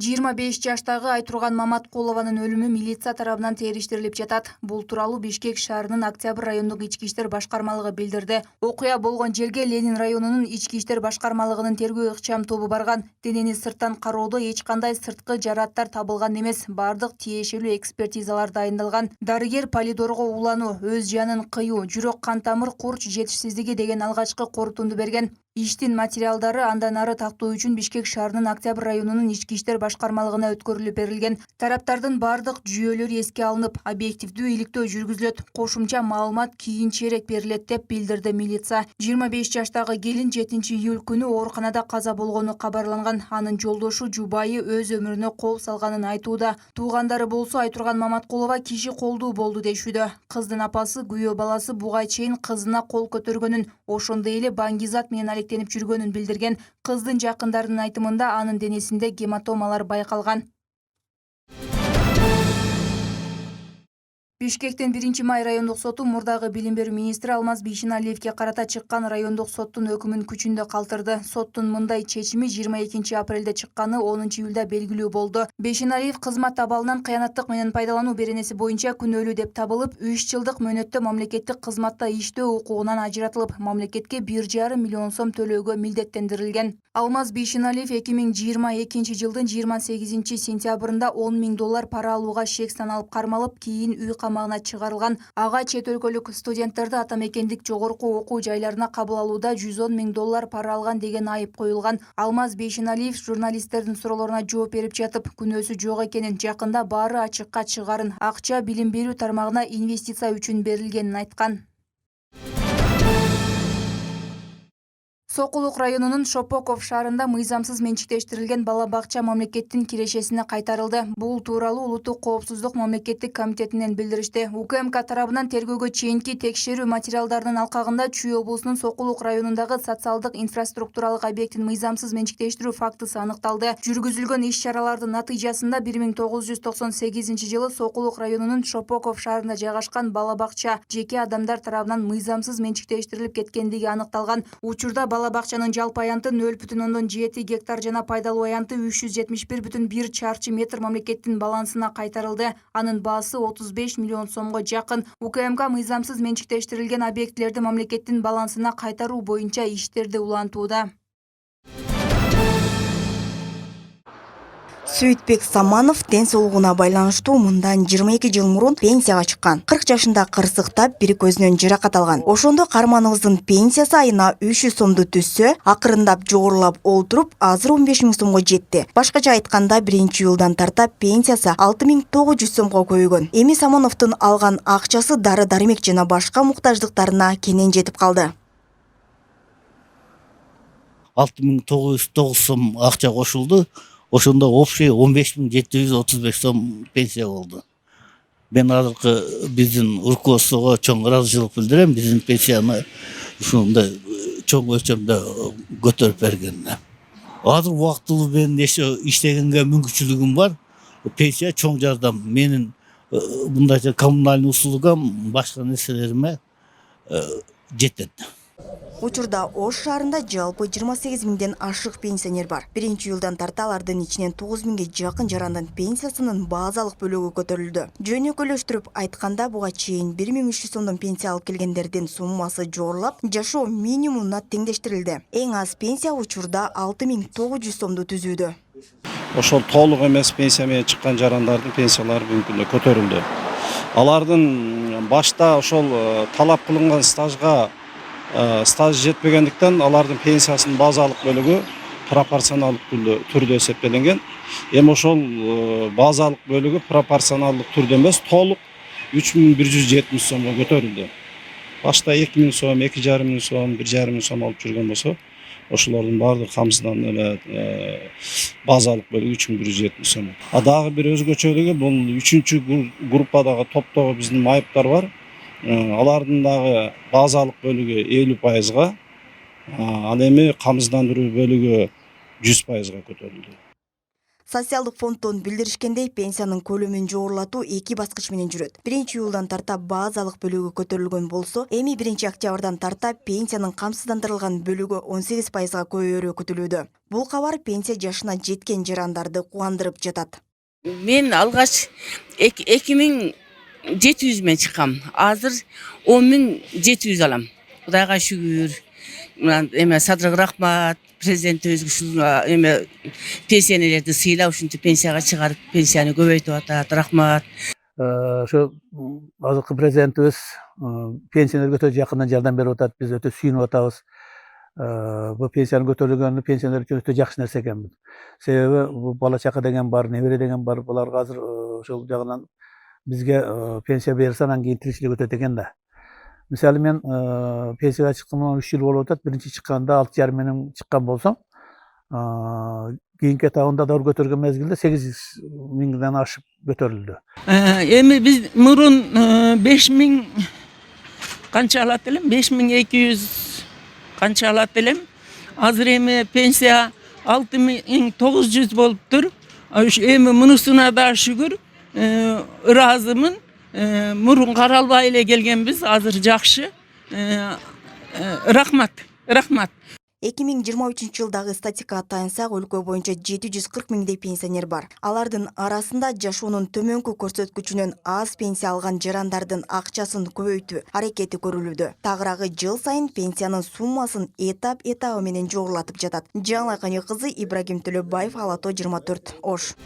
25 жаштагы Айтурган Маматкулованын өлүмү милиция тарабынан териштирилип жатат. Бул тууралуу Бишкек шаарынын Октябрь райондук ички иштер башкармалыгы билдирди. Окуя болгон жерге Ленин районунун ички иштер башкармалыгынын тергөө ыкчам тобу барган. Денени сырттан кароодо эч кандай сырткы жараттар табылган эмес. Бардык тиешелүү экспертизалар дайындалган. Дарыгер полидорго улануу, өз жанын кыюу, жүрөк кан тамыр курч жетишсиздиги деген алгачкы корутунду берген. Иштин материалдары андан ары тактоо үчүн Бишкек шаарынын Октябрь районунун ички иштер башкармалыгына өткөрүлүп берилген. Тараптардын бардык жүйөлөрү эске алынып, объективдүү иликтөө жүргүзүлөт. Кошумча маалымат кийинчерээк берилет деп билдирди милиция. 25 жаштагы келин 7-июль күнү ооруканада каза болгону кабарланган. Анын жолдошу жубайы өз өмүрүнө кол салганын айтууда. Туугандары болсо Айтурган Маматкулова киши колдуу болду дешүүдө. Кыздын апасы күйөө баласы буга чейин кызына кол көтөргөнүн, ошондой эле баңгизат менен алектенип жүргөнүн билдирген. Кыздын жакындарынын айтымында анын денесинде гематомалар байкалган. Бишкектин 1-май райондук соту мурдагы билим берүү министри Алмаз Бейшеналиевге карата чыккан райондук соттун өкүмүн күчүндө калтырды. Соттун мындай чечими 22 апрелде чыкканы 10 июлда белгилүү болду. Бейшеналиев кызмат абалынан кыянаттык менен пайдалануу беренеси боюнча күнөөлүү деп табылып, 3 жылдык мөөнөттө мамлекеттик кызматта иштөө укугунан ажыратылып, мамлекетке 1,5 миллион сом төлөөгө милдеттендирилген. Алмаз Бейшеналиев 2022 жылдын 28 сентябрында $10,000 пара алууга шек саналып кармалып, кийин үй камагына чыгарылган. Ага чет өлкөлүк студенттерди ата мекендик жогорку окуу жайларына кабыл алууда $110,000 пара алган деген айып коюлган. Алмаз Бейшеналиев журналисттердин суроолоруна жооп берип жатып, күнөөсү жок экенин, жакында баары ачыкка чыгарын, акча билим берүү тармагына инвестиция үчүн берилгенин айткан. Сокулук районунун Шопоков шаарында мыйзамсыз менчиктештирилген бала бакча мамлекеттин кирешесине кайтарылды. Бул тууралуу Улуттук коопсуздук мамлекеттик комитетинен билдиришти. УКМК тарабынан тергөөгө чейинки текшерүү материалдарынын алкагында Чүй облусунун Сокулук районундагы социалдык инфраструктуралык объектин мыйзамсыз менчиктештирүү фактысы аныкталды. Жүргүзүлгөн иш-чаралардын натыйжасында 1998 жылы Сокулук районунун Шопоков шаарында жайгашкан бала бакча жеке адамдар тарабынан мыйзамсыз менчиктештирилип кеткендиги аныкталган. Учурда бала бакчанын жалпы аянты 0,7 гектар жана пайдалуу аянты 371,1 чарчы метр мамлекеттин балансына кайтарылды. Анын баасы 35 миллион сомго жакын. УКМК мыйзамсыз менчиктештирилген объектилерди мамлекеттин балансына кайтаруу боюнча иштерди улантууда. Сөйтбек Саманов ден соолугуна байланыштуу мындан 22 жыл мурун пенсияга чыккан. 40 жашында кырсыктап, бир көзүнөн жаракат алган. Ошондо карманыбыздын пенсиясы айына 300 сомду түзсө, акырындап жогорулап олтуруп, азыр 15 000 сомго жетти. Башкача айтканда, 1-июлдан тарта пенсиясы 6900 сомго көбөйгөн. Эми Самановдун алган акчасы дары-дармек жана башка муктаждыктарына кенен жетип калды. 6909 сом акча кошулду. Ошондо общий 15735 сом пенсия болду. Мен азыркы биздин руководствого чоң ыраазычылык билдирем. Биздин пенсияны ушундай чоң өлчөмдө көтөрүп бергенине. Азыр убактылуу менен иштегенге мүмкүнчүлүгүм бар. Пенсия чоң жардам. Менин мындайча коммунальный услугам, башка нерселериме жетет. Учурда Ош шаарында жалпы 28 000ден ашык пенсионер бар. 1-июлдан тарта алардын ичинен 9 000ге жакын жарандын пенсиясынын базалык бөлүгү көтөрүлдү. Жөнөкөйлөштүрүп айтканда, буга чейин 1300 сомдон пенсия алып келгендердин суммасы жогорулап, жашоо минимумуна теңдештирилди. Эң аз пенсия учурда 6900 сомду түзүүдө. Ошол толук эмес пенсия менен чыккан жарандардын пенсиялары бүгүнкү күндө көтөрүлдү. Алардын башта ошол талап кылынган стаж жетпегендиктен алардын пенсиясынын базалык бөлүгү пропорционалдык түрдө эсептелинген. Эми ошол базалык бөлүгү пропорционалдык түрдө эмес, толук 3170 сомго көтөрүлдү. Башта 2000 сом, 2500 сом, 1500 сом алып жүргөн болсо, ошолордун баардыгы камсыздан базалык бөлүгү 3170 сом. Дагы бир өзгөчөлүгү, бул 3-чү группадагы топтогу биздин майыптар бар. Алардын дагы базалык бөлүгү 50%, ал эми камсыздандыруу бөлүгү 100%га көтөрүлдү. Социалдык фонддон билдиришкендей, пенсиянын көлөмүн жогорулатуу 2 баскыч менен жүрөт. 1-июлдан тарта базалык бөлүгү көтөрүлгөн болсо, эми 1-октябрдан тарта пенсиянын камсыздандырылган бөлүгү 18%га көбөйөрү күтүлүүдө. Бул кабар пенсия жашына жеткен жарандарды кубандырып жатат. Мен алгач 2700 мен чыккам. Азыр 10700 алам. Кудайга шүгүр. Эме садырык рахмат. Президентибиз ушул эме пенсионерлерди сыйлап ушинтип пенсияга чыгарып, пенсияны көбөйтүп атат. Рахмат. Ошо азыркы президентибиз пенсионерге өтө жакындан жардам берип атат. Биз өтө сүйүнүп атабыз. Бул пенсиянын көтөрүлгөнү пенсионер үчүн өтө жакшы нерсе экен. Себеби бул бала чака деген бар, небере деген бар. Буларга азыр ошол жагынан бизге пенсия берсе, анан кийин тиричилик өтөт экен да. Мисалы мен пенсияга чыкканыма 3 жыл болуп атат. Биринчи чыкканда 6,5 менен чыккан болсом, кийинки этабында доор көтөргөн мезгилде 8.000 ашып көтөрүлдү. Эми биз мурун 5000 канча алат элем? 5200 канча алат элем. Азыр эми пенсия 6900 болуптур. Эми мунусуна да шүгүр, ыраазымын. Мурун каралбай эле келгенбиз, азыр жакшы. Рахмат, рахмат. 2023-жылдагы статистикага таянсак, өлкө боюнча 740 миңдей пенсионер бар. Алардын арасында жашоонун төмөнкү көрсөткүчүнөн аз пенсия алган жарандардын акчасын көбөйтүү аракети көрүлүүдө. Тагыраагы жыл сайын пенсиянын суммасын этап менен жогорулатып жатат. Жаңылай Каны кызы, Ибрагим Төлөбаев, Алато 24, Ош.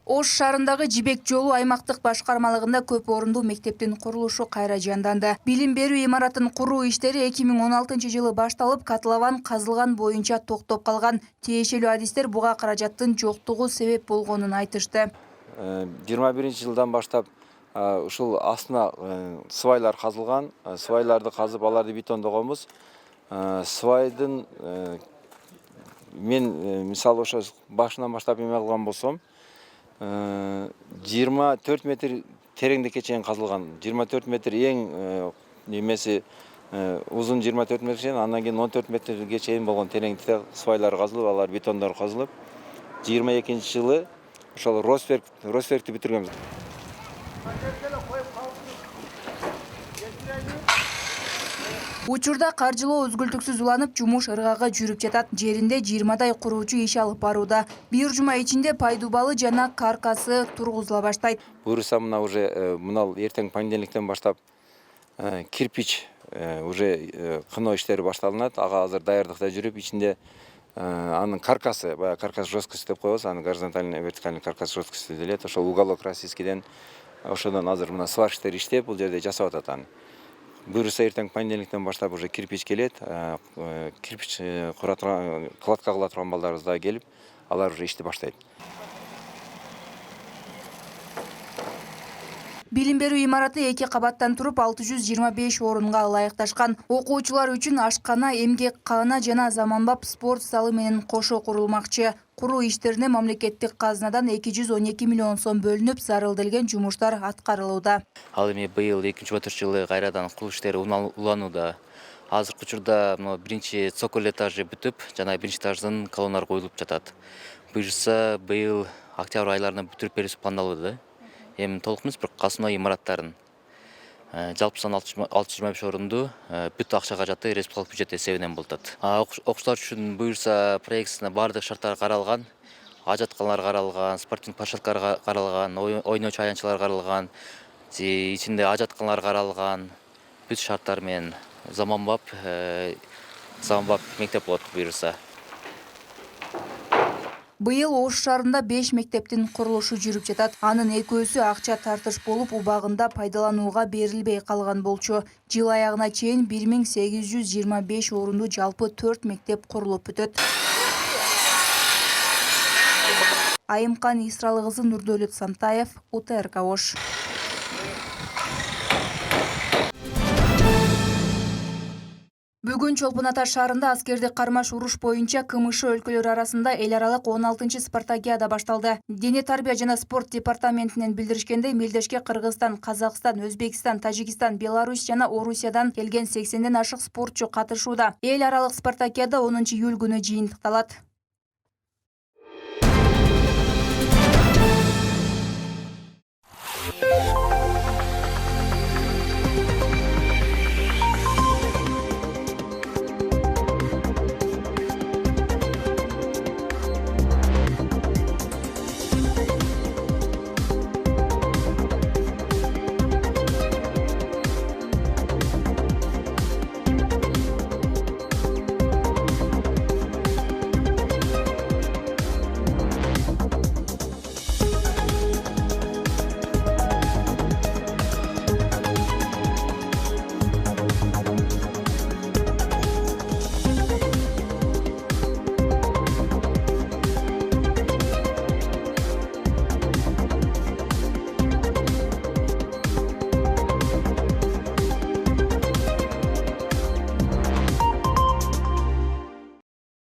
Ош шаарындагы Жибек жолу аймактык башкармалыгында көп орундуу мектептин курулушу кайра жанданды. Билим берүү имаратын куруу иштери 2016-жылы башталып, котлован казылган боюнча токтоп калган. Тиешелүү адистер буга каражаттын жоктугу себеп болгонун айтышты. 21-жылдан баштап ушул астына свайлар казылган. Свайларды казып, аларды бетондогонбуз. Свайдын мен мисалы ошо башынан баштап эме кылган болсом, 24 метр тереңдикке чейин казылган. 24 метр эң немеси узун 24 метр чейин, андан кийин 14 метрге чейин болгон тереңдикте свайлар казылып, алар бетондор казылып, 22-жылы ошол Росферкти бүтүргөнбүз. Учурда каржылоо үзгүлтүксүз уланып, жумуш ыргага жүрүп жатат. Жеринде 20дай куруучу иш алып барууда. Бир жума ичинде пайдубалы жана каркасы тургузула баштайт. Буюрса мына уже мынал эртең понедельниктен баштап кирпич уже кыноо иштери башталынат. Ага азыр даярдыкта жүрүп, ичинде анын каркасы, баягы каркас жесткость деп коебуз, анын горизонтальный вертикальный каркас жесткости делет. Ошол уголок российскийден ошодон азыр мына сварщиктер иштеп, бул жерде жасап атат аны. Буюрса эртең понедельниктен баштап уже кирпич келет. Кирпич кладка кыла турган балдарыбыз да келип, алар уже ишти баштайт. Билим берүү имараты 2 кабаттан туруп 625 орунга ылайыкташкан. Окуучулар үчүн ашкана, эмгеккана жана заманбап спорт залы менен кошо курулмакчы. Куруу иштерине мамлекеттик казынадан 212 миллион сом бөлүнүп, зарылдырылган жумуштар аткарылууда. Ал эми быйыл 2024-жылы кайрадан курулуш иштери уланууда. Азыркы учурда биринчи цоколь этажы бүтүп, жана биринчи этаждын колонналары коюлуп жатат. Буюрса быйыл октябрь айларында бүтүрүп берүүсү пландалууда. Эми толук эмес, бирок казына имараттарын жалпы саны 625 орунду бүт акчага жаты республикалык бюджет эсебинен болот. Окуучулар үчүн буюрса проектисине баардык шарттар каралган, ажатканалар каралган, спортивный площадкалар каралган, ойночу аянтчалар каралган, ичинде ажатканалар каралган, бүт шарттар менен заманбап мектеп болот буюрса. Быйыл Ош шаарында 5 мектептин курулушу жүрүп жатат. Анын экөөсү акча тартыш болуп, убагында пайдаланууга берилбей калган болчу. Жыл аягына чейин 1825 орунду жалпы 4 мектеп курулуп бүтөт. Айымкан Исралы кызы, Нурдөлөт Сантаев, УТРК Ош. Бүгүн Бүгүн Чолпон Ата шаарында аскердик кармаш уруш боюнча КМШ өлкөлөр арасында эл аралык 16-чы спартакиада башталды. Дене тарбия жана спорт департаментинен билдиришкендей, мелдешке Кыргызстан, Казакстан, Өзбекстан, Тажикстан, Беларусь жана Орусиядан келген 80ден ашык спортчу катышууда. Эл аралык спартакиада 10 июль күнү жыйынтыкталат.